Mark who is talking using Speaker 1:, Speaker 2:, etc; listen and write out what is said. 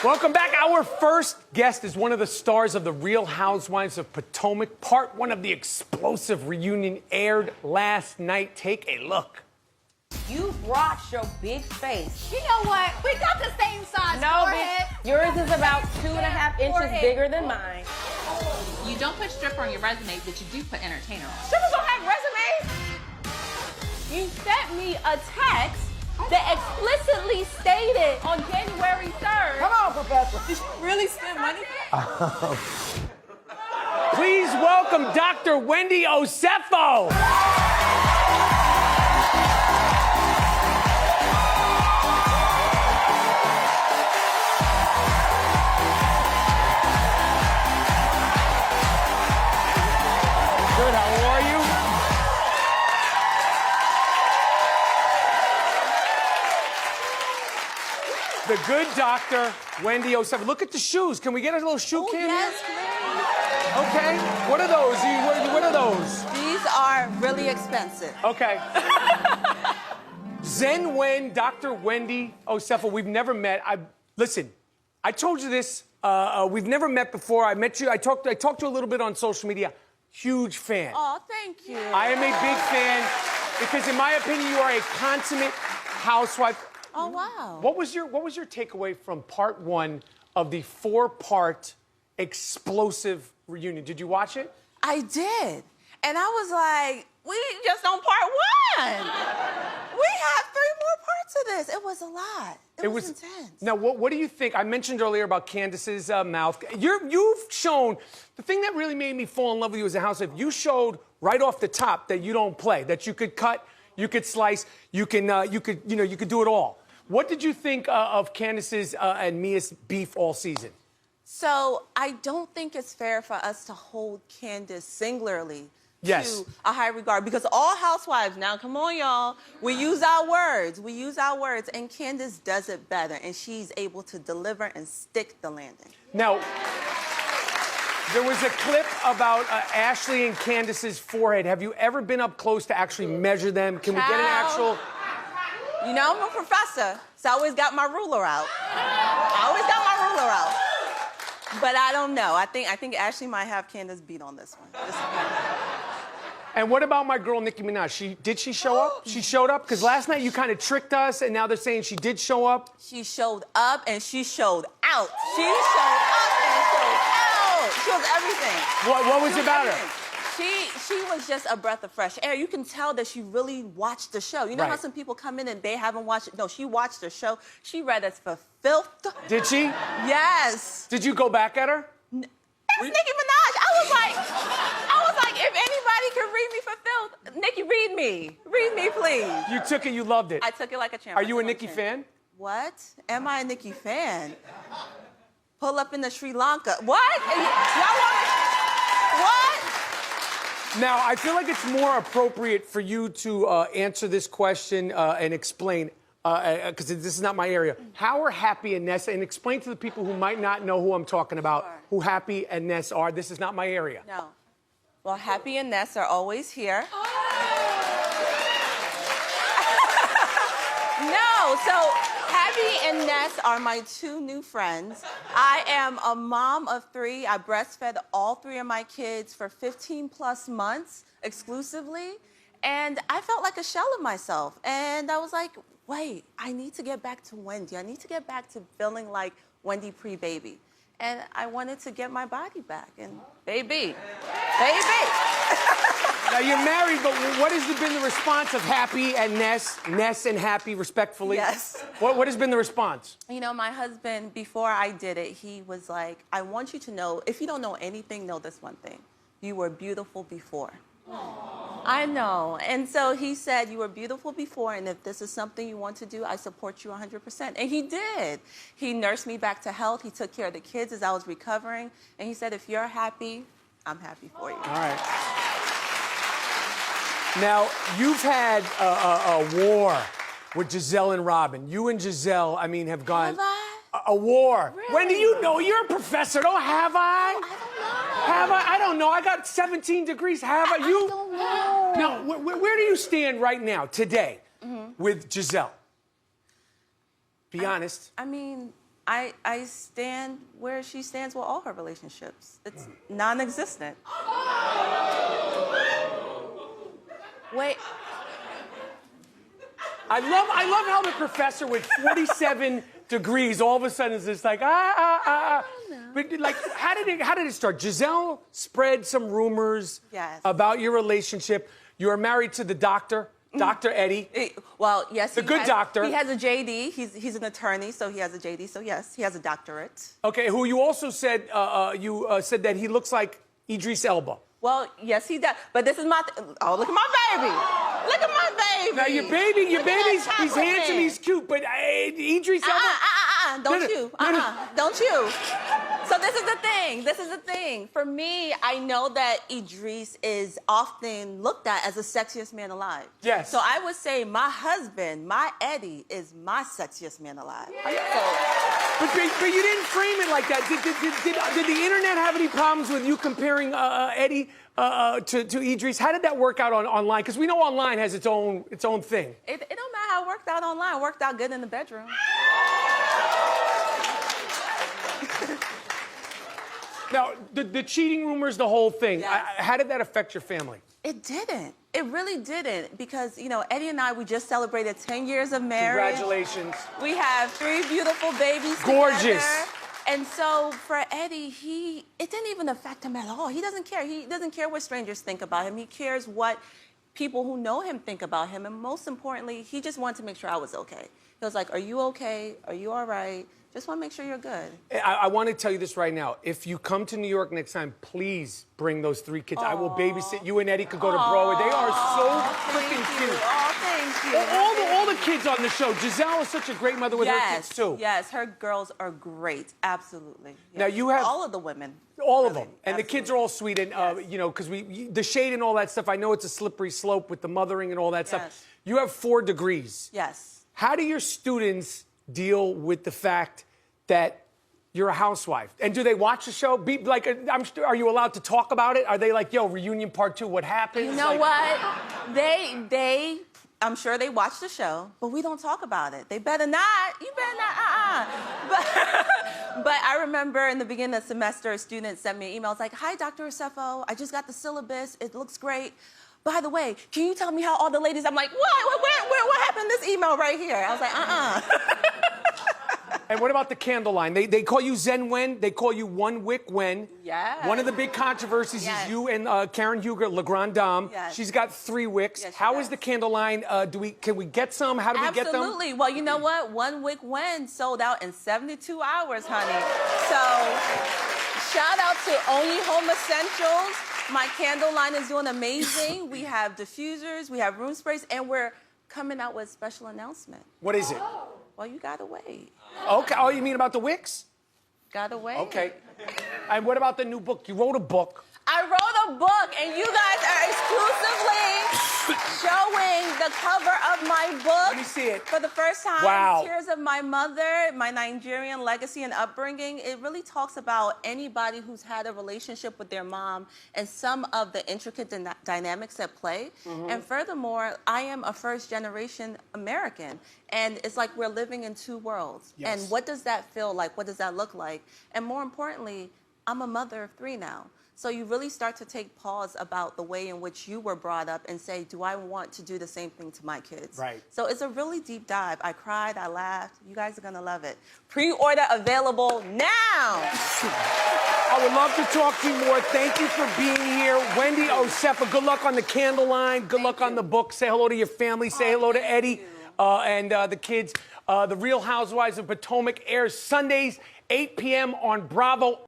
Speaker 1: Welcome back. Our first guest is one of the stars of The Real Housewives of Potomac. Part one of the explosive reunion aired last night. Take a look.
Speaker 2: You brought your big face.
Speaker 3: You know what? We got the same size forehead.
Speaker 2: Bitch. Yours is about 2.5 inches bigger than mine.
Speaker 4: You don't put stripper on your resume, but you do put entertainer on.
Speaker 2: Strippers don't have resumes. You sent me a text that explicitly stated on January 3rd.
Speaker 3: Come on, Professor.
Speaker 2: Did you really spend money?
Speaker 1: Please welcome Dr. Wendy Osefo. Good, how are you? The good Dr. Wendy Osefo. Look at the shoes. Can we get a little shoe cam?
Speaker 3: Yes, please.
Speaker 1: Okay. What are those? What are those?
Speaker 3: These are really expensive.
Speaker 1: Okay. Dr. Wendy Osefo. We've never met. Listen, I told you this. We've never met before. I met you. I talked to you a little bit on social media. Huge fan.
Speaker 3: Oh, thank you.
Speaker 1: I am a big fan because, in my opinion, you are a consummate housewife.
Speaker 3: Oh, wow.
Speaker 1: What was your takeaway from part one of the 4-part explosive reunion? Did you watch it?
Speaker 3: I did. And I was like, we just on part one. We have 3 more parts of this. It was a lot. It was intense.
Speaker 1: Now, what do you think? I mentioned earlier about Candace's mouth. You've shown, the thing that really made me fall in love with you as a housewife, you showed right off the top that you don't play, that you could cut, you could slice, you could do it all. What did you think of Candace's and Mia's beef all season?
Speaker 3: So I don't think it's fair for us to hold Candace singularly
Speaker 1: Yes.
Speaker 3: to a high regard, because all housewives, now come on y'all, we use our words, and Candace does it better, and she's able to deliver and stick the landing.
Speaker 1: Now, there was a clip about Ashley and Candace's forehead. Have you ever been up close to actually measure them? Can we get an actual...
Speaker 3: You know, I'm a professor, so I always got my ruler out. But I don't know. I think Ashley might have Candace beat on this one.
Speaker 1: And what about my girl, Nicki Minaj? Did she show up? She showed up? Because last night you kind of tricked us, and now they're saying she did show up.
Speaker 3: She showed up, and she showed out. She showed up and showed out. She was everything.
Speaker 1: What was it about her?
Speaker 3: She was just a breath of fresh air. You can tell that she really watched the show. You know how some people come in and they haven't watched it? No, she watched the show. She read us for filth.
Speaker 1: Did she?
Speaker 3: Yes.
Speaker 1: Did you go back at her?
Speaker 3: That's Nicki Minaj. I was like, if anybody could read me for filth, Nicki, read me. Read me, please.
Speaker 1: You took it, you loved it.
Speaker 3: I took it like a champ.
Speaker 1: Are you a Nicki fan?
Speaker 3: What? Am I a Nicki fan? Pull up in the Sri Lanka. What? Y'all want to... What?
Speaker 1: Now, I feel like it's more appropriate for you to answer this question and explain, because this is not my area. How are Happy and Ness, and explain to the people who might not know who I'm talking about, who Happy and Ness are. This is not my area.
Speaker 3: No. Well, Happy and Ness are always here. No, so Happy and Ness are my 2 new friends. I am a mom of 3. I breastfed all 3 of my kids for 15+ months exclusively. And I felt like a shell of myself. And I was like, wait, I need to get back to Wendy. I need to get back to feeling like Wendy pre-baby. And I wanted to get my body back. And baby.
Speaker 1: Now, you're married, but what has been the response of Happy and Ness and Happy, respectfully?
Speaker 3: Yes.
Speaker 1: What has been the response?
Speaker 3: You know, my husband, before I did it, he was like, I want you to know, if you don't know anything, know this one thing. You were beautiful before. Aww. I know. And so he said, you were beautiful before, and if this is something you want to do, I support you 100%. And he did. He nursed me back to health. He took care of the kids as I was recovering. And he said, if you're happy, I'm happy for you.
Speaker 1: All right. Now, you've had a war with Giselle and Robin. You and Giselle, I mean, have gone...
Speaker 3: Have I?
Speaker 1: A war.
Speaker 3: Really?
Speaker 1: Wendy, you know, you're a professor. Don't have I?
Speaker 3: I don't know.
Speaker 1: Have I? I don't know. I got 17 degrees. Have I? You?
Speaker 3: I don't know.
Speaker 1: Now, where do you stand right now, today, with Giselle? Be honest.
Speaker 3: I mean, I stand where she stands with all her relationships. It's non-existent. Wait.
Speaker 1: I love how the professor with 47 degrees all of a sudden is just like, But like, how did it start? Giselle spread some rumors about your relationship. You are married to the doctor, Dr. Eddie.
Speaker 3: Well, yes.
Speaker 1: The good doctor.
Speaker 3: He has a JD. He's an attorney, so he has a JD. So yes, he has a doctorate.
Speaker 1: Okay, who you also said, said that he looks like Idris Elba.
Speaker 3: Well, yes, he does. But this is my... Oh, look at my baby. Look at my baby.
Speaker 1: Now, your baby's he's handsome, he's cute, but Idris Elba...
Speaker 3: Don't you. So this is the thing. For me, I know that Idris is often looked at as the sexiest man alive.
Speaker 1: Yes.
Speaker 3: So I would say my husband, my Eddie, is my sexiest man alive.
Speaker 1: But you didn't frame it like that. Did the internet have any problems with you comparing Eddie to Idris? How did that work out online? Because we know online has its own thing.
Speaker 3: It don't matter how it worked out online. It worked out good in the bedroom.
Speaker 1: Now, the cheating rumors, the whole thing, how did that affect your family?
Speaker 3: It didn't. It really didn't. Because, you know, Eddie and I, we just celebrated 10 years of marriage.
Speaker 1: Congratulations.
Speaker 3: We have 3 beautiful babies
Speaker 1: Gorgeous.
Speaker 3: together. And so for Eddie, it didn't even affect him at all. He doesn't care. He doesn't care what strangers think about him. He cares what people who know him think about him. And most importantly, he just wanted to make sure I was okay. He was like, are you okay? Are you all right? Just want to make sure you're good.
Speaker 1: I want to tell you this right now. If you come to New York next time, please bring those 3 kids. I will babysit. You and Eddie could go to Broadway. They are so freaking cute.
Speaker 3: Oh, thank you.
Speaker 1: All the kids on the show. Giselle is such a great mother with her kids, too.
Speaker 3: Yes, her girls are great. Absolutely. Yes.
Speaker 1: Now, you have...
Speaker 3: all of the women.
Speaker 1: All of them. And the kids are all sweet. And, you know, because the shade and all that stuff, I know it's a slippery slope with the mothering and all that stuff. You have 4 degrees.
Speaker 3: Yes.
Speaker 1: How do your students deal with the fact that you're a housewife? And do they watch the show? Are you allowed to talk about it? Are they like, yo, reunion part 2, what happened?
Speaker 3: You know what? I'm sure they watch the show, but we don't talk about it. They better not. You better not. But I remember in the beginning of the semester, a student sent me an email. It's like, hi, Dr. Osefo. I just got the syllabus. It looks great. By the way, can you tell me how all the ladies... I'm like, what happened to this email right here? I was like,
Speaker 1: And what about the candle line? They call you Zen Wen. They call you One Wick Wen.
Speaker 3: Yes.
Speaker 1: One of the big controversies is you and Karen Huger, La Grande Dame.
Speaker 3: Yes.
Speaker 1: She's got 3 wicks.
Speaker 3: Yes,
Speaker 1: How is the candle line? Can we get some? How do we get them?
Speaker 3: Absolutely. Well, you know what? One Wick Wen sold out in 72 hours, honey. So shout out to Only Home Essentials. My candle line is doing amazing. We have diffusers, we have room sprays, and we're coming out with a special announcement.
Speaker 1: What is it?
Speaker 3: Well, you gotta wait.
Speaker 1: Okay. Oh, you mean about the wicks?
Speaker 3: Gotta wait.
Speaker 1: Okay. And what about the new book? You wrote a book.
Speaker 3: I wrote a book, and you guys are exclusively showing the cover of my book.
Speaker 1: Let me see it.
Speaker 3: For the first time.
Speaker 1: Wow.
Speaker 3: Tears of My Mother, my Nigerian legacy and upbringing. It really talks about anybody who's had a relationship with their mom and some of the intricate dynamics at play. And furthermore, I am a first-generation American. And it's like we're living in 2 worlds.
Speaker 1: Yes.
Speaker 3: And what does that feel like? What does that look like? And more importantly, I'm a mother of 3 now. So you really start to take pause about the way in which you were brought up and say, do I want to do the same thing to my kids?
Speaker 1: Right.
Speaker 3: So it's a really deep dive. I cried, I laughed. You guys are going to love it. Pre-order available now.
Speaker 1: I would love to talk to you more. Thank you for being here. Wendy Osefo, good luck on the candle line. Good luck on the book. Say hello to your family. Say hello to Eddie and the kids. The Real Housewives of Potomac airs Sundays, 8 p.m. on Bravo.